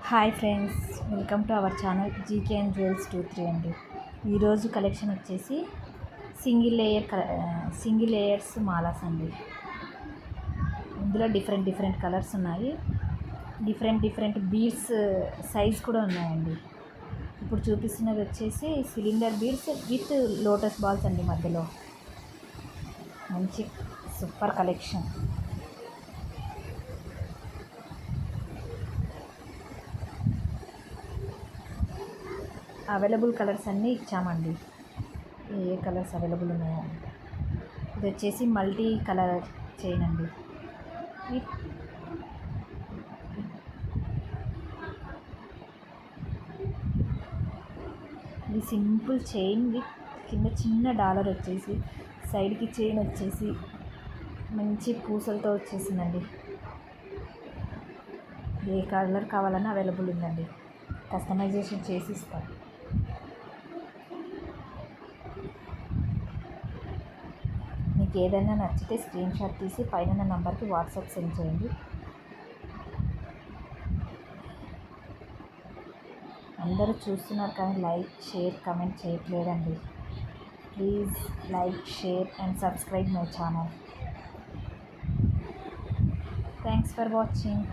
Hi friends, welcome to our channel GK and jewels 23 అండి. ఈరోజు collection వచ్చేసి single layers మాలాస్ అండి. ఇందులో డిఫరెంట్ కలర్స్ ఉన్నాయి. డిఫరెంట్ బీడ్స్ సైజ్ కూడా ఉన్నాయండి. ఇప్పుడు చూపిస్తున్నది వచ్చేసి cylinder beads with lotus balls అండి. మధ్యలో మంచి సూపర్ కలెక్షన్. అవైలబుల్ కలర్స్ అన్నీ ఇచ్చామండి. ఏ కలర్స్ అవైలబుల్ ఉన్నాయో. ఇది వచ్చేసి మల్టీ కలర్ చైన్ అండి. ఇది సింపుల్ చైన్ విత్ కింద చిన్న డాలర్ వచ్చేసి, సైడ్కి చైన్ వచ్చేసి మంచి పూసలతో వచ్చేసిందండి. ఏ కలర్ కావాలన్నా అవైలబుల్ ఉందండి. కస్టమైజేషన్ చేసి ఇస్తాం. మీకు ఏదైనా నచ్చితే స్క్రీన్ షాట్ తీసి పైన నంబర్కి వాట్సాప్ సెండ్ చేయండి. అందరూ చూస్తున్నారు కానీ లైక్, షేర్, కమెంట్ చేయట్లేదండి. Please like, share and subscribe my channel. Thanks for watching.